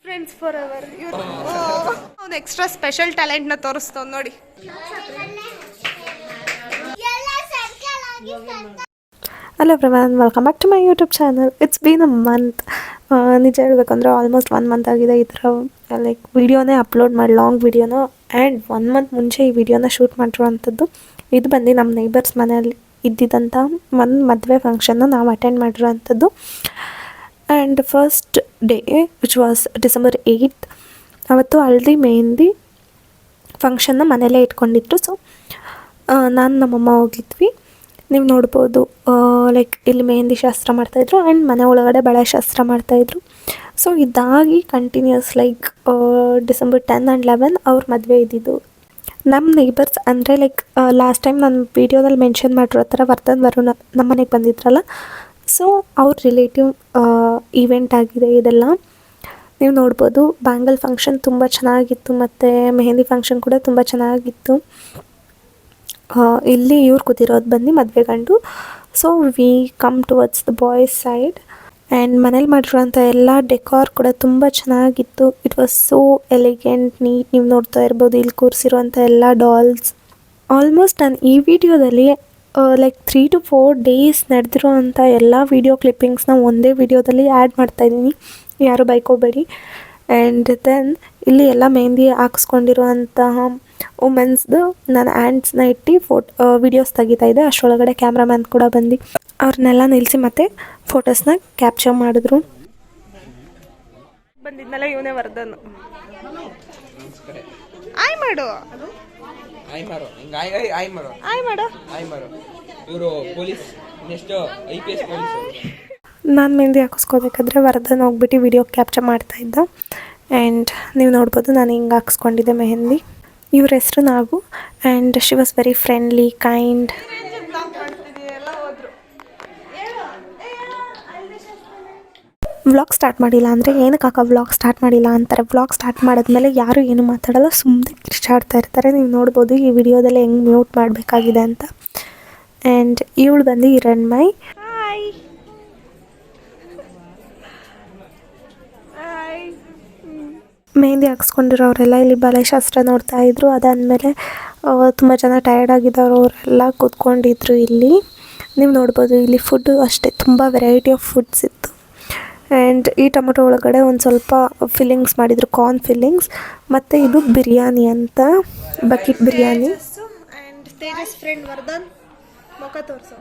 Friends forever. ಒಂದು extra special ಟ್ಯಾಲೆಂಟ್ನ ತೋರಿಸ್ತವ್ ನೋಡಿ. Hello everyone, welcome back to my YouTube channel. It's been a month. ನಿಜ ಹೇಳ್ಬೇಕಂದ್ರೆ ಆಲ್ಮೋಸ್ಟ್ 1 ಮಂತ್ ಆಗಿದೆ ಈ ಥರ ಲೈಕ್ ವಿಡಿಯೋನೇ ಅಪ್ಲೋಡ್ ಮಾಡಿ, ಲಾಂಗ್ ವಿಡಿಯೋನ. ಆ್ಯಂಡ್ 1 ಮಂತ್ ಮುಂಚೆ ಈ ವಿಡಿಯೋನ ಶೂಟ್ ಮಾಡಿರೋವಂಥದ್ದು. ಇದು ಬಂದು ನಮ್ಮ ನೇಬರ್ಸ್ ಮನೆಯಲ್ಲಿ ಇದ್ದಿದ್ದಂಥ ಒಂದು ಮದುವೆ ಫಂಕ್ಷನ್ನ ನಾವು ಅಟೆಂಡ್ ಮಾಡಿರೋವಂಥದ್ದು. And first day which was December 8th, ಅವತ್ತು ಹಲ್ದಿ ಮೆಹಂದಿ ಫಂಕ್ಷನ್ನ ಮನೆಯಲ್ಲೇ ಇಟ್ಕೊಂಡಿದ್ರು. ಸೊ ನಾನು ನಮ್ಮಮ್ಮ ಹೋಗಿದ್ವಿ. ನೀವು ನೋಡ್ಬೋದು ಲೈಕ್ ಇಲ್ಲಿ ಮೆಹಂದಿ ಶಾಸ್ತ್ರ ಮಾಡ್ತಾಯಿದ್ರು ಆ್ಯಂಡ್ ಮನೆ ಒಳಗಡೆ ಬಳೆ ಶಾಸ್ತ್ರ ಮಾಡ್ತಾಯಿದ್ರು. ಸೊ ಇದಾಗಿ ಕಂಟಿನ್ಯೂಸ್ ಲೈಕ್ ಡಿಸೆಂಬರ್ 10 ಆ್ಯಂಡ್ 11 ಅವ್ರ ಮದುವೆ ಇದ್ದಿದ್ದು. ನಮ್ಮ ನೇಬರ್ಸ್ ಅಂದರೆ ಲೈಕ್ ಲಾಸ್ಟ್ ಟೈಮ್ ನಾನು ವೀಡಿಯೋದಲ್ಲಿ ಮೆನ್ಷನ್ ಮಾಡಿರೋ ಥರ ವರ್ಧನ್ ವರುಣ್ ನಮ್ಮ ಮನೆಗೆ ಬಂದಿದ್ರಲ್ಲ, ಸೊ ಅವ್ರ ರಿಲೇಟಿವ್ ಈವೆಂಟ್ ಆಗಿದೆ ಇದೆಲ್ಲ. ನೀವು ನೋಡ್ಬೋದು ಬ್ಯಾಂಗಲ್ ಫಂಕ್ಷನ್ ತುಂಬ ಚೆನ್ನಾಗಿತ್ತು ಮತ್ತು ಮೆಹಂದಿ ಫಂಕ್ಷನ್ ಕೂಡ ತುಂಬ ಚೆನ್ನಾಗಿತ್ತು. ಇಲ್ಲಿ ಇವ್ರು ಕೂತಿರೋದು ಬಂದು ಮದುವೆ ಗಂಡು. So we come towards the boys side. And ಮನೇಲಿ ಮಾಡಿರೋಂಥ ಎಲ್ಲ ಡೆಕೋರ್ ಕೂಡ ತುಂಬ ಚೆನ್ನಾಗಿತ್ತು. It was so elegant, neat. ನೀವು ನೋಡ್ತಾ ಇರ್ಬೋದು ಇಲ್ಲಿ ಕೂರಿಸಿರುವಂಥ ಎಲ್ಲ ಡಾಲ್ಸ್. ಆಲ್ಮೋಸ್ಟ್ ನಾನು ಈ ವಿಡಿಯೋದಲ್ಲಿ ಲೈಕ್ 3 to 4 days ನಡೆದಿರೋ ಅಂಥ ಎಲ್ಲ ವೀಡಿಯೋ ಕ್ಲಿಪ್ಪಿಂಗ್ಸ್ನ ಒಂದೇ ವಿಡಿಯೋದಲ್ಲಿ ಆ್ಯಡ್ ಮಾಡ್ತಾಯಿದ್ದೀನಿ, ಯಾರು ಬೈಕೋಬೇಡಿ. ಆ್ಯಂಡ್ ದೆನ್ ಇಲ್ಲಿ ಎಲ್ಲ ಮೆಹಂದಿ ಹಾಕಿಸ್ಕೊಂಡಿರುವಂತಹ ವುಮೆನ್ಸ್ದು ನಾನು ಹ್ಯಾಂಡ್ಸ್ನ ಇಟ್ಟು ವೀಡಿಯೋಸ್ ತೆಗಿತಾಯಿದ್ದೆ. ಅಷ್ಟರೊಳಗಡೆ ಕ್ಯಾಮ್ರಾಮ್ಯಾನ್ ಕೂಡ ಬಂದು ಅವ್ರನ್ನೆಲ್ಲ ನಿಲ್ಲಿಸಿ ಮತ್ತು ಫೋಟೋಸ್ನ ಕ್ಯಾಪ್ಚರ್ ಮಾಡಿದ್ರು. ಬಂದಿದ್ನಲ್ಲ ಇವನೇ ವರ್ಧನ್. ಆಯ್ ಮಾಡು, ಆಯ್ ಮಾಡು. ಇವರು ಪೊಲೀಸ್, ನೆಕ್ಸ್ಟ್ IPS ಪೊಲೀಸ್. ನಾನು ಮೆಹಂದಿ ಹಾಕಿಸ್ಕೋಬೇಕಾದ್ರೆ ವರ್ಧನ್ ಹೋಗ್ಬಿಟ್ಟು ವಿಡಿಯೋ ಕ್ಯಾಪ್ಚರ್ ಮಾಡ್ತಾಯಿದ್ದ. ಆ್ಯಂಡ್ ನೀವು ನೋಡ್ಬೋದು ನಾನು ಹಿಂಗೆ ಹಾಕಿಸ್ಕೊಂಡಿದ್ದೆ ಮೆಹಂದಿ. ಇವ್ರ ಹೆಸರು Nagu and she was very friendly, kind. Vlog start ಮಾಡಿಲ್ಲ ಅಂದರೆ ಏನಕ್ಕೆ ವ್ಲಾಗ್ ಸ್ಟಾರ್ಟ್ ಮಾಡಿಲ್ಲ ಅಂತಾರೆ. ವ್ಲಾಗ್ ಸ್ಟಾರ್ಟ್ ಮಾಡಿದ್ಮೇಲೆ ಯಾರು ಏನು ಮಾತಾಡೋಲ್ಲ, ಸುಮ್ಮನೆ ಕಿರ್ಚಾಡ್ತಾ ಇರ್ತಾರೆ. ನೀವು ನೋಡ್ಬೋದು ಈ ವಿಡಿಯೋದಲ್ಲಿ ಹೆಂಗೆ ಮ್ಯೂಟ್ ಮಾಡಬೇಕಾಗಿದೆ ಅಂತ. ಆ್ಯಂಡ್ ಇವಳು ಬಂದು ಹಿರಣ್ಮಯಿ. ಮೆಹಂದಿ ಹಾಕ್ಸ್ಕೊಂಡಿರೋರೆಲ್ಲ ಇಲ್ಲಿ ಬಳೆ ಶಾಸ್ತ್ರ ನೋಡ್ತಾ ಇದ್ರು. ಅದಾದಮೇಲೆ ತುಂಬ ಜನ ಟಯರ್ಡ್ ಆಗಿದ್ದವರು ಅವರೆಲ್ಲ ಕೂತ್ಕೊಂಡಿದ್ರು ಇಲ್ಲಿ. ನೀವು ನೋಡ್ಬೋದು ಇಲ್ಲಿ ಫುಡ್ಡು ಅಷ್ಟೇ ತುಂಬ ವೆರೈಟಿ ಆಫ್ ಫುಡ್ಸ್ ಇತ್ತು. ಆ್ಯಂಡ್ ಈ ಟೊಮೊಟೊ ಒಳಗಡೆ ಒಂದು ಸ್ವಲ್ಪ ಫಿಲ್ಲಿಂಗ್ಸ್ ಮಾಡಿದರು, ಕಾರ್ನ್ ಫಿಲ್ಲಿಂಗ್ಸ್. ಮತ್ತು ಇದು ಬಿರಿಯಾನಿ ಅಂತ, bucket biryani. And Tejas friend Vardhan ಮುಖ ತೋರಿಸೋ.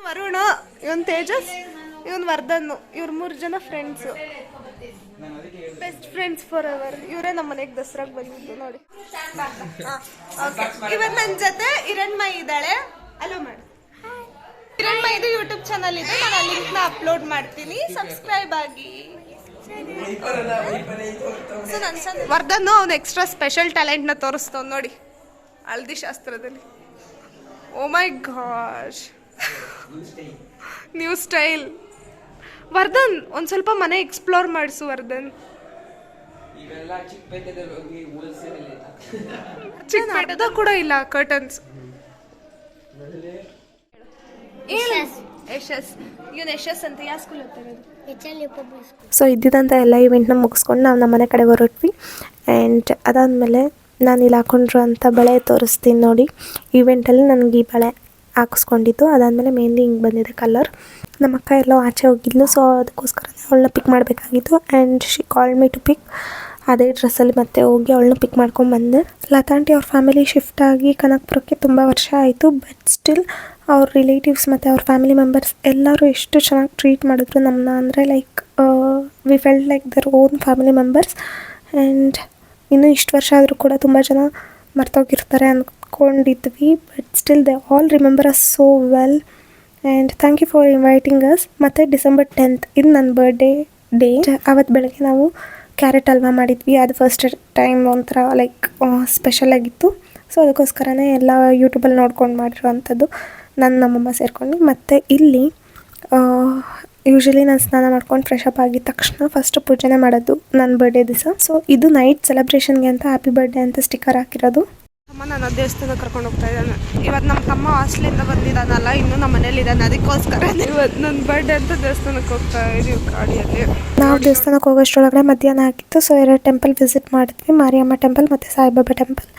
ವರುಣ, ಇವನ್ ತೇಜಸ್, ಇವನ್ ವರ್ಧನ್. ಇವ್ರು 3 ಜನ friends, best friends for ever. ಇವರೇ ನಮ್ಮ ಮನೆಗೆ ದಸರಾಗೆ ಬಂದಿದ್ದು ನೋಡಿ. ಇವತ್ತು ನನ್ನ ಜೊತೆ ಹಿರಣ್ಮಯಿ ಇದ್ದಾಳೆ. ಅಲೋ ಮಾಡಿ. ಹಿರಣ್ಮಯಿದು ಯೂಟ್ಯೂಬ್ ಚಾನಲ್ ಇದೆ, ನಾನು ಆ ಲಿಂಕ್ನ ಅಪ್ಲೋಡ್ ಮಾಡ್ತೀನಿ, ಸಬ್ಸ್ಕ್ರೈಬ್ ಆಗಿ. ವರ್ಧನ್ ಅವ್ನು ಎಕ್ಸ್ಟ್ರಾ ಸ್ಪೆಷಲ್ ಟ್ಯಾಲೆಂಟ್ನ ತೋರಿಸ್ತವ್ ನೋಡಿ ಹಲ್ದಿ ಶಾಸ್ತ್ರದಲ್ಲಿ. ಓ ಮೈ ಗಾಶ್, ನ್ಯೂ ಸ್ಟೈಲ್. ವರ್ಧನ್ ಒಂದು ಸ್ವಲ್ಪ ಮನೆ ಎಕ್ಸ್ಪ್ಲೋರ್ ಮಾಡಿಸು ವರ್ಧನ್. ಚಿಕ್ಕಪೇಟೆದ ಕೂಡ ಇಲ್ಲ ಕರ್ಟನ್ಸ್. ಯಶಸ್, ಇವನು ಯಶಸ್ ಅಂತ ಯಾವ ಸ್ಕೂಲ್ ಓದ್ತಾ. ಸೊ ಇದ್ದಿದ್ದಂಥ ಎಲ್ಲ ಇವೆಂಟ್ನ ಮುಗಿಸ್ಕೊಂಡು ನಾವು ನಮ್ಮ ಮನೆ ಕಡೆ ಹೊರಟ್ವಿ. ಆ್ಯಂಡ್ ಅದಾದಮೇಲೆ ನಾನು ಇಲ್ಲಿ ಹಾಕ್ಕೊಂಡಿರೋಂಥ ಬಳೆ ತೋರಿಸ್ತೀನಿ ನೋಡಿ. ಈವೆಂಟಲ್ಲಿ ನನಗೆ ಈ ಬಳೆ ಹಾಕಿಸ್ಕೊಂಡಿದ್ದು. ಅದಾದಮೇಲೆ ಮೆಹಂದಿ ಹಿಂಗೆ ಬಂದಿದೆ ಕಲರ್. ನಮ್ಮ ಅಕ್ಕ ಎಲ್ಲೋ ಆಚೆ ಹೋಗಿದ್ಲು, ಸೊ ಅದಕ್ಕೋಸ್ಕರ ಅವಳನ್ನ ಪಿಕ್ ಮಾಡಬೇಕಾಗಿತ್ತು. And she called me to pick. ಅದೇ ಡ್ರೆಸ್ಸಲ್ಲಿ ಮತ್ತೆ ಹೋಗಿ ಅವಳನ್ನ ಪಿಕ್ ಮಾಡ್ಕೊಂಡ್ಬಂದೆ. ಲತಾಂಟಿ ಅವ್ರ ಫ್ಯಾಮಿಲಿ ಶಿಫ್ಟ್ ಆಗಿ ಕನಕಪುರಕ್ಕೆ ತುಂಬ ವರ್ಷ ಆಯಿತು. ಬಟ್ ಸ್ಟಿಲ್ ಅವ್ರ ರಿಲೇಟಿವ್ಸ್ ಮತ್ತು ಅವ್ರ ಫ್ಯಾಮಿಲಿ ಮೆಂಬರ್ಸ್ ಎಲ್ಲರೂ ಎಷ್ಟು ಚೆನ್ನಾಗಿ ಟ್ರೀಟ್ ಮಾಡಿದ್ರು ನಮ್ಮನ್ನ. ಅಂದರೆ like we felt like their own family members. And ಇನ್ನೂ ಇಷ್ಟು ವರ್ಷ ಆದರೂ ಕೂಡ ತುಂಬ ಜನ ಮರ್ತೋಗಿರ್ತಾರೆ ಅಂದ್ಕೊಂಡಿದ್ವಿ. But still they all remember us so well. And thank you for inviting us. ಮತ್ತು ಡಿಸೆಂಬರ್ 10th ಇದು ನನ್ನ ಬರ್ಡೇ ಡೇ. ಅವತ್ತು ಬೆಳಗ್ಗೆ ನಾವು ಕ್ಯಾರೆಟ್ ಹಲ್ವಾ ಮಾಡಿದ್ವಿ. ಅದು ಫಸ್ಟ್ ಟೈಮ್ ಒಂಥರ ಲೈಕ್ ಸ್ಪೆಷಲಾಗಿತ್ತು. ಸೊ ಅದಕ್ಕೋಸ್ಕರನೇ ಎಲ್ಲ ಯೂಟ್ಯೂಬಲ್ಲಿ ನೋಡ್ಕೊಂಡು ಮಾಡಿರೋವಂಥದ್ದು, ನಮ್ಮಮ್ಮ ಸೇರಿಕೊಂಡು. ಮತ್ತು ಇಲ್ಲಿ ಯೂಶ್ವಲಿ ನಾನು ಸ್ನಾನ ಮಾಡ್ಕೊಂಡು ಫ್ರೆಶ್ ಅಪ್ ಆಗಿದ ತಕ್ಷಣ ಫಸ್ಟ್ ಪೂಜೆನೇ ಮಾಡೋದು ನನ್ನ ಬರ್ಡೇ ದಿವಸ. ಸೊ ಇದು ನೈಟ್ ಸೆಲೆಬ್ರೇಷನ್ಗೆ ಅಂತ ಹ್ಯಾಪಿ ಬರ್ಡೇ ಅಂತ ಸ್ಟಿಕ್ಕರ್ ಹಾಕಿರೋದು. ಅಮ್ಮ ನನ್ನ ದೇವಸ್ಥಾನಕ್ಕೆ ಕರ್ಕೊಂಡು ಹೋಗ್ತಾ ಇದ್ದಾನೆ. ಇವತ್ತು ನಮ್ಮ ತಮ್ಮ ಹಾಸ್ಟ್ಲಿಂದ ಬಂದಿದ್ದಾನಲ್ಲ, ಇನ್ನೂ ನಮ್ಮ ಮನೇಲಿ ಇದ್ದಾನೆ. ಅದಕ್ಕೋಸ್ಕರ ಇವತ್ತು ನನ್ನ ಬರ್ಡೇ ಅಂತ ದೇವಸ್ಥಾನಕ್ಕೆ ಹೋಗ್ತಾ ಇದೀವಿ ಗಾಡಿಯಲ್ಲಿ. ನಾವು ದೇವಸ್ಥಾನಕ್ಕೆ ಹೋಗೋಷ್ಟರೊಳಗಡೆ ಮಧ್ಯಾಹ್ನ ಆಗಿತ್ತು. ಸೊ 2 ಟೆಂಪಲ್ ವಿಸಿಟ್ ಮಾಡಿದ್ವಿ, ಮಾರಿಯಮ್ಮ ಟೆಂಪಲ್ ಮತ್ತು ಸಾಯಿಬಾಬಾ ಟೆಂಪಲ್.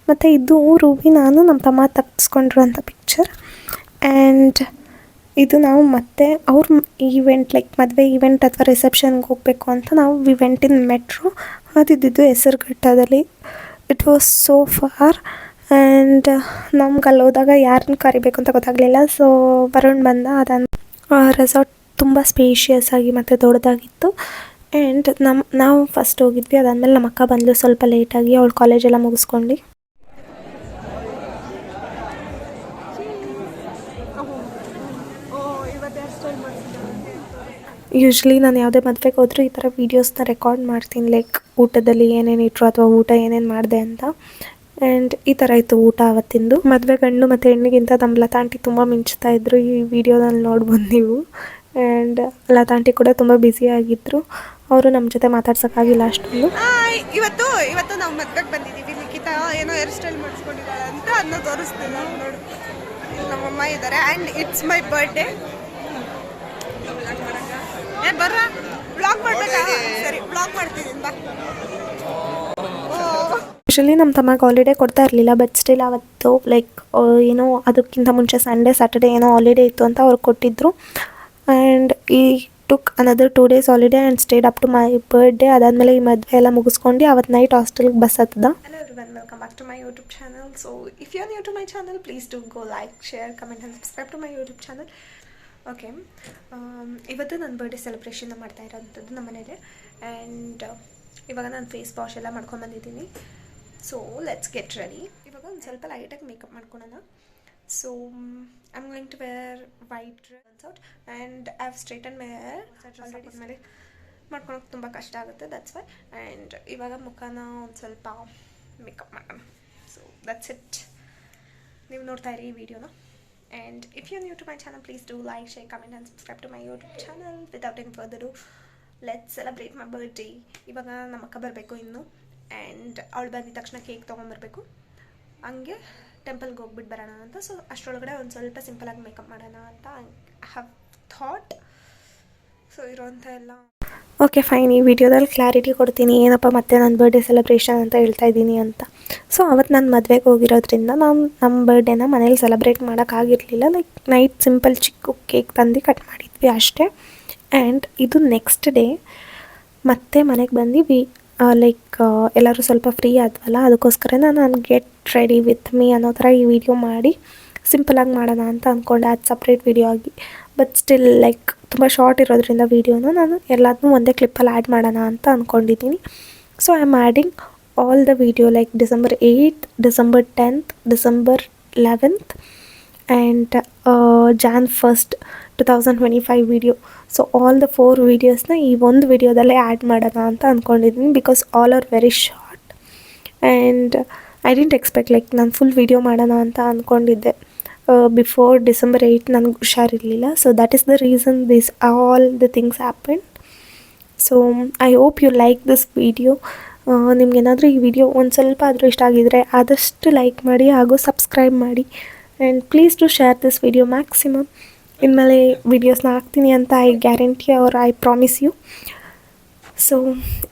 ಮತ್ತು ಇದು ರೂಬಿ ನಾನು ನಮ್ಮ ತಮ್ಮ ತೆಗೆಸ್ಕೊಂಡಿರುವಂಥ ಪಿಕ್ಚರ್. ಆ್ಯಂಡ್ ಇದು ನಾವು ಮತ್ತೆ ಅವ್ರ ಈವೆಂಟ್ ಲೈಕ್ ಮದುವೆ ಈವೆಂಟ್ ಅಥವಾ ರಿಸೆಪ್ಷನ್ಗೆ ಹೋಗಬೇಕು ಅಂತ ನಾವು ವಿ ವೆಂಟ್ ಇನ್ ಮೆಟ್ರೋ. ಅದಿದ್ದು ಹೆಸರುಘಟ್ಟದಲ್ಲಿ. It was so far. And ನಮ್ಗೆ ಅಲ್ಲಿ ಹೋದಾಗ ಯಾರನ್ನ ಕರಿಬೇಕು ಅಂತ ಗೊತ್ತಾಗಲಿಲ್ಲ. ಸೊ ವರುಣ್ ಬಂದ. ರೆಸಾರ್ಟ್ ತುಂಬ ಸ್ಪೇಷಿಯಸ್ ಆಗಿ ಮತ್ತು ದೊಡ್ಡದಾಗಿತ್ತು. ಆ್ಯಂಡ್ ನಾವು ಫಸ್ಟ್ ಹೋಗಿದ್ವಿ. ಅದಾದಮೇಲೆ ನಮ್ಮ ಅಕ್ಕ ಬಂದಳು ಸ್ವಲ್ಪ ಲೇಟಾಗಿ, ಅವಳು ಕಾಲೇಜೆಲ್ಲ ಮುಗಿಸ್ಕೊಂಡು. ಯೂಶ್ವಲಿ ನಾನು ಯಾವುದೇ ಮದುವೆಗೆ ಹೋದರೂ ಈ ಥರ ವೀಡಿಯೋಸ್ನ ರೆಕಾರ್ಡ್ ಮಾಡ್ತೀನಿ, ಲೈಕ್ ಊಟದಲ್ಲಿ ಏನೇನು ಇಟ್ಟರು ಅಥವಾ ಊಟ ಏನೇನು ಮಾಡಿದೆ ಅಂತ. ಆ್ಯಂಡ್ ಈ ಥರ ಇತ್ತು ಊಟ ಅವತ್ತಿಂದು. ಮದುವೆ ಗಂಡು ಮತ್ತು ಹೆಣ್ಣಿಗಿಂತ ನಮ್ಮ ಲತಾಂಟಿ ತುಂಬ ಮಿಂಚ್ತಾ ಇದ್ರು. ಈ ವಿಡಿಯೋದಲ್ಲಿ ನೋಡ್ಬೋದು ನೀವು. ಆ್ಯಂಡ್ ಲತಾಂಟಿ ಕೂಡ ತುಂಬ ಬ್ಯುಸಿಯಾಗಿದ್ದರು. ಅವರು ನಮ್ಮ ಜೊತೆ ಮಾತಾಡ್ಸೋಕ್ಕಾಗಿಲ್ಲ ಅಷ್ಟೊಂದು. ಇವತ್ತು ನಾವು ಮದುವೆಗೆ ಬಂದಿದ್ದೀವಿ. ಲಿಖಿತ ಏನೋ ಹೇರ್ ಸ್ಟೈಲ್ ಮಾಡಿಸ್ಕೊಂಡಿದ್ದಾಳೆ ಅಂತ ಅದನ್ನ ತೋರಿಸ್ತೀನಿ ನೋಡು. ನಮ್ಮಮ್ಮ ಇದ್ದಾರೆ. And it's my birthday. ಬರ್ರ ಬ್ಲಾಗ್ ಮಾಡ್ಬೇಕಾ? ಸರಿ, ಬ್ಲಾಗ್ ಮಾಡ್ತಿದ್ದೀನಿ ಬಾ. ಯೂಶ್ವಲಿ ನಮ್ಮ ತಮಗೆ ಹಾಲಿಡೇ ಕೊಡ್ತಾ ಇರಲಿಲ್ಲ, ಬಟ್ ಸ್ಟಿಲ್ ಅವತ್ತು ಲೈಕ್ ಏನೋ ಅದಕ್ಕಿಂತ ಮುಂಚೆ ಸಂಡೇ ಸ್ಯಾಟರ್ಡೇ ಏನೋ ಹಾಲಿಡೇ ಇತ್ತು ಅಂತ ಅವ್ರು ಕೊಟ್ಟಿದ್ದರು. ಆ್ಯಂಡ್ ಈ took another 2 days holiday and stayed up to my birthday. ಅದಾದಮೇಲೆ ಈ ಮದುವೆ ಎಲ್ಲ ಮುಗಿಸ್ಕೊಂಡು ಅವತ್ತು ನೈಟ್ ಹಾಸ್ಟೆಲ್ಗೆ ಬಸ್ ಹತ್ತದ. Hello everyone, welcome back to my YouTube channel. So if you are new to my channel, please do go like, share, comment and subscribe to my YouTube channel. Okay, ಇವತ್ತು ನನ್ನ birthday ಸೆಲೆಬ್ರೇಷನ್ನ ಮಾಡ್ತಾ ಇರೋಂಥದ್ದು ನಮ್ಮ ಮನೇಲಿ. And ಇವಾಗ ನಾನು face wash ಎಲ್ಲ ಮಾಡ್ಕೊಂಬಂದಿದ್ದೀನಿ. So let's get ready. ಇವಾಗ ಒಂದು ಸ್ವಲ್ಪ ಲೈಟಾಗಿ ಮೇಕಪ್ ಮಾಡ್ಕೊಳೋಣ. So I am going to wear white dress out and I have straighten my hair. Already ಮೇಲೆ ಮಾಡ್ಕೊಳಕ್ಕೆ ತುಂಬ ಕಷ್ಟ ಆಗುತ್ತೆ, ದಟ್ಸ್ ವೈ. ಆ್ಯಂಡ್ ಇವಾಗ ಮುಖನ ಒಂದು ಸ್ವಲ್ಪ ಮೇಕಪ್ ಮಾಡೋಣ. So that's it. ನೀವು ನೋಡ್ತಾ ಇರಿ ಈ ವಿಡಿಯೋನ. And if you're new to my channel, please do like, share, comment and subscribe to my YouTube channel. Without any further ado, let's celebrate my birthday. ಇವಾಗ ನಮ್ಮ ಅಕ್ಕ ಬರಬೇಕು ಇನ್ನು. ಆ್ಯಂಡ್ ಅವಳು ಬಂದಿದ ತಕ್ಷಣ ಕೇಕ್ ತೊಗೊಂಬರ್ಬೇಕು. ಹಂಗೆ ಟೆಂಪಲ್ಗೆ ಹೋಗ್ಬಿಟ್ಟು ಬರೋಣ ಅಂತ. ಸೊ ಅಷ್ಟರೊಳಗಡೆ ಒಂದು ಸ್ವಲ್ಪ ಸಿಂಪಲಾಗಿ ಮೇಕಪ್ ಮಾಡೋಣ ಅಂತ ಐ ಹ್ಯಾವ್ ಥಾಟ್. ಸೊ ಇರೋಂಥ ಎಲ್ಲ ಓಕೆ ಫೈನ್. ಈ ವಿಡಿಯೋದಲ್ಲಿ ಕ್ಲಾರಿಟಿ ಕೊಡ್ತೀನಿ ಏನಪ್ಪ ಮತ್ತೆ ನನ್ನ ಬರ್ಡೇ ಸೆಲೆಬ್ರೇಷನ್ ಅಂತ ಹೇಳ್ತಾ ಇದ್ದೀನಿ ಅಂತ. ಸೊ ಅವತ್ತು ನಾನು ಮದುವೆಗೆ ಹೋಗಿರೋದ್ರಿಂದ ನಾವು ನಮ್ಮ ಬರ್ಡೇನ ಮನೇಲಿ ಸೆಲೆಬ್ರೇಟ್ ಮಾಡೋಕ್ಕಾಗಿರಲಿಲ್ಲ. ಲೈಕ್ ನೈಟ್ ಸಿಂಪಲ್ ಚಿಕ್ಕ ಕೇಕ್ ತಂದು ಕಟ್ ಮಾಡಿದ್ವಿ ಅಷ್ಟೇ. ಆ್ಯಂಡ್ ಇದು ನೆಕ್ಸ್ಟ್ ಡೇ ಮತ್ತೆ ಮನೆಗೆ ಬಂದು ಲೈಕ್ ಎಲ್ಲರೂ ಸ್ವಲ್ಪ ಫ್ರೀ ಆದ್ವಲ್ಲ, ಅದಕ್ಕೋಸ್ಕರ ನಾನು ಗೆಟ್ ರೆಡಿ ವಿತ್ ಮೀ ಅನ್ನೋ ಥರ ಈ ವಿಡಿಯೋ ಮಾಡಿ ಸಿಂಪಲಾಗಿ ಮಾಡೋಣ ಅಂತ ಅಂದ್ಕೊಂಡೆ. ಅದು ಸಪ್ರೇಟ್ ವಿಡಿಯೋ ಆಗಿ, ಬಟ್ ಸ್ಟಿಲ್ ಲೈಕ್ ತುಂಬ ಶಾರ್ಟ್ ಇರೋದ್ರಿಂದ ವೀಡಿಯೋನ ನಾನು ಎಲ್ಲದನ್ನೂ ಒಂದೇ ಕ್ಲಿಪ್ಪಲ್ಲಿ ಆ್ಯಡ್ ಮಾಡೋಣ ಅಂತ ಅಂದ್ಕೊಂಡಿದ್ದೀನಿ. So I am adding all the video like December 8th, December 10th, December 11th and Jan 1st, 2025 video. So all the 4 ವೀಡಿಯೋಸ್ನ ಈ ಒಂದು ವಿಡಿಯೋದಲ್ಲೇ ಆ್ಯಡ್ ಮಾಡೋಣ ಅಂತ ಅಂದ್ಕೊಂಡಿದ್ದೀನಿ. Because all are very short and I didn't expect like ನಾನು full video ಮಾಡೋಣ ಅಂತ ಅಂದ್ಕೊಂಡಿದ್ದೆ. ಬಿಫೋರ್ December 8 ನನಗೆ ಹುಷಾರಿರಲಿಲ್ಲ. So that is the reason this all the things happen. So I hope you like this video. ನಿಮ್ಗೇನಾದರೂ ಈ video ಒಂದು ಸ್ವಲ್ಪ ಆದರೂ ಇಷ್ಟ ಆಗಿದರೆ ಆದಷ್ಟು ಲೈಕ್ ಮಾಡಿ ಹಾಗೂ ಸಬ್ಸ್ಕ್ರೈಬ್ ಮಾಡಿ. And please to share this video maximum. ಇನ್ಮೇಲೆ ವೀಡಿಯೋಸ್ನ ಹಾಕ್ತೀನಿ ಅಂತ I guarantee or I promise you. So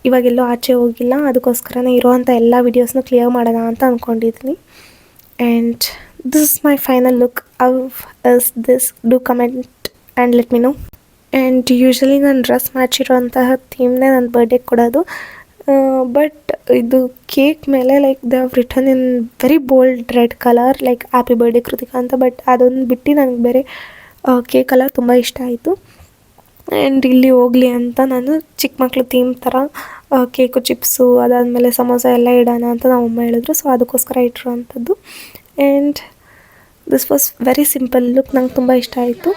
ಇವಾಗೆಲ್ಲೋ ಆಚೆ ಹೋಗಿಲ್ಲ, ಅದಕ್ಕೋಸ್ಕರನೇ ಇರೋವಂಥ ಎಲ್ಲ ವೀಡಿಯೋಸ್ನ ಕ್ಲಿಯರ್ ಮಾಡೋಣ ಅಂತ ಅಂದ್ಕೊಂಡಿದ್ದೀನಿ. And this is my final look. How is this? Do comment and let me know. And usually ನಾನು ಡ್ರೆಸ್ ಮಾಡಿರೋಂತಹ ಥೀಮ್ನೇ ನನ್ನ ಬರ್ಡೇಗೆ ಕೊಡೋದು. ಬಟ್ ಇದು ಕೇಕ್ ಮೇಲೆ like they have written in very bold red colour like happy birthday Krithika ಅಂತ. But ಅದೊಂದು ಬಿಟ್ಟು ನನಗೆ ಬೇರೆ ಕೇಕ್ ಕಲರ್ ತುಂಬ ಇಷ್ಟ ಆಯಿತು. ಆ್ಯಂಡ್ ಇಲ್ಲಿ ಹೋಗಲಿ ಅಂತ ನಾನು ಚಿಕ್ಕ ಮಕ್ಕಳು ಥೀಮ್ ಥರ ಕೇಕು ಚಿಪ್ಸು ಅದಾದಮೇಲೆ ಸಮೋಸ ಎಲ್ಲ ಇಡೋಣ ಅಂತ ನಮ್ಮ ಅಮ್ಮ ಹೇಳಿದ್ರು. ಸೊ ಅದಕ್ಕೋಸ್ಕರ ಇಟ್ಟಿರೋವಂಥದ್ದು. And this was very simple look. ನಂಗೆ ತುಂಬ ಇಷ್ಟ ಆಯಿತು.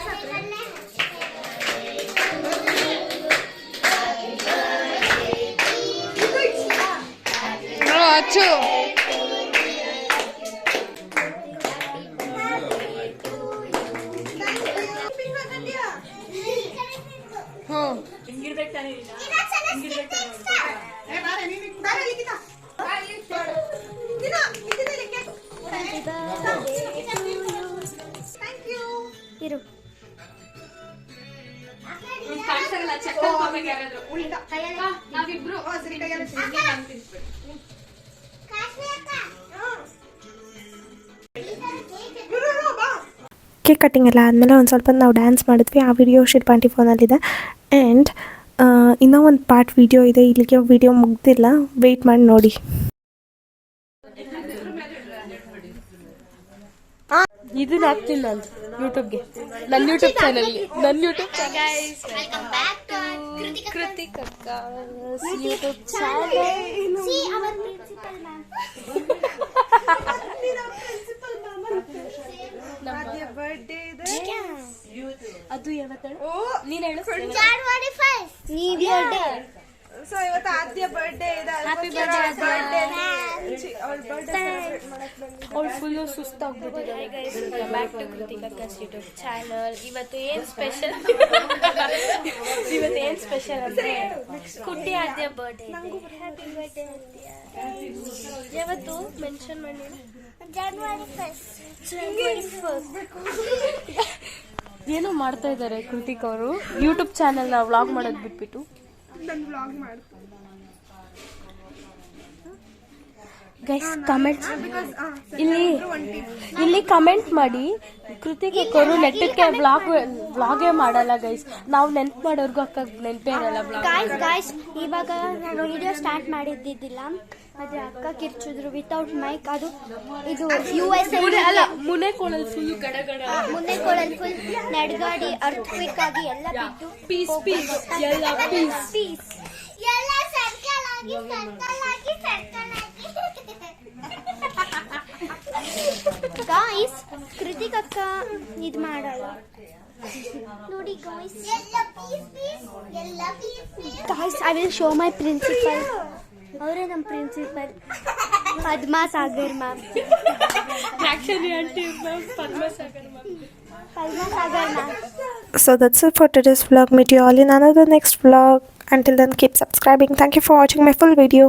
ಇರು ಕೇಕ್ ಕಟ್ಟಿಂಗ್ ಎಲ್ಲ ಆದಮೇಲೆ ಒಂದು ಸ್ವಲ್ಪ ನಾವು ಡ್ಯಾನ್ಸ್ ಮಾಡಿದ್ವಿ. ಆ ವಿಡಿಯೋ ಶಿಲ್ಪಾಂಟಿ ಫೋನಲ್ಲಿದೆ. ಆ್ಯಂಡ್ ಇನ್ನೂ ಒಂದು ಪಾರ್ಟ್ ವಿಡಿಯೋ ಇದೆ. ಇಲ್ಲಿಗೆ ವಿಡಿಯೋ ಮುಗ್ದಿಲ್ಲ, ವೆಯ್ಟ್ ಮಾಡಿ ನೋಡಿ. ಇದನ್ನ ಹಾಕ್ತೀನಿ ನಾನು ಯೂಟ್ಯೂಬ್ಗೆ, ನನ್ನ ಯೂಟ್ಯೂಬ್ ಚಾನಲ್ ಕೃತಿಕ್ ಅಕ್ಕ ಯೂಟ್ಯೂಬ್ ಚಾನಲ್. ಅದು ಯಾವತ್ತೇಳು ನೀನ್ ಹೇಳು. ಸೊ ಇವತ್ತು ಆದ್ಯ ಬರ್ಡೇ ಇದೆ. Happy birthday. ಅವಳು ಫುಲ್ಲು ಸುಸ್ತಾಗ್ಬಿಟ್ಟಿದ್ದಾಳೆ. ಬ್ಯಾಕ್ ಟು ಕೃತಿಕ್ ಅಕ್ಕಸ್ ಯೂಟ್ಯೂಬ್ ಚಾನಲ್. ಇವತ್ತು ಏನ್ ಸ್ಪೆಷಲ್ ಅಂದ್ರೆ ಕುಟ್ಟಿ ಆದ್ಯ ಬರ್ಡೇ. ಹ್ಯಾಪಿ ಬರ್ಡೇ ಯಾವತ್ತು ಮೆನ್ಷನ್ ಮಾಡಿ ಜನವರಿ 1st. ಏನೋ ಮಾಡ್ತಾ ಇದ್ದಾರೆ ಕೃತಿಕ್ ಅವರು ಯೂಟ್ಯೂಬ್ ಚಾನಲ್ ನ ವ್ಲಾಗ್ ಮಾಡೋದು ಬಿಟ್ಬಿಟ್ಟು. ಗೈಸ್ ಕಮೆಂಟ್ ಇಲ್ಲಿ ಕಮೆಂಟ್ ಮಾಡಿ. ಕೃತಿಕ್ ಅವರು ನೆಟ್ಟಕ್ಕೆ ವ್ಲಾಗೇ ಮಾಡಲ್ಲ ಗೈಸ್. ನಾವು ನೆನ್ಪು ಮಾಡೋರ್ಗು ಅಕ್ಕ ನೆನಪೇ ಇರಲ್ಲ ವ್ಲಾಗ್. ಗಾಯ್ಸ್ ಇವಾಗ ನಾನು ವಿಡಿಯೋ ಸ್ಟಾರ್ಟ್ ಮಾಡಿದ್ದಿದ್ದಿಲ್ಲ, ಆದ್ರೆ ಅಕ್ಕ ಕಿರ್ಚಿದ್ರು ವಿತೌಟ್ ಮೈಕ್. ಅದು ಇದು USA ಅಲ್ಲ, ಮುನೆಕೋಳಲ್ಲಿ ಫುಲ್ ಗಡಗಡ, ಮುನ್ನೆಕೋಳಲ್ಲಿ ಫುಲ್ ನಡ್ಗಾಡಿ ಅರ್ಥಕ್ವಿಕ್ ಆಗಿ ಎಲ್ಲ ಬಿದ್ದು ಪೀಸ್ ಎಲ್ಲ ಪೀಸ್ ಎಲ್ಲ ಸರ್ಕಲ್ ಆಗಿ ಗಾಯ್ಸ್ ಕೃತಿಕ್ ಅಕ್ಕ ಇದು ಮಾಡಲ್ಲ ನೋಡಿ guys. Guys I will show my principal. ಅವರೇ ನಮ್ಮ principal Padma Sagar ma'am. Padma Sagar ma'am. So that's it for today's vlog. Meet you all in another next vlog. Until then, keep subscribing. Thank you for watching my full video.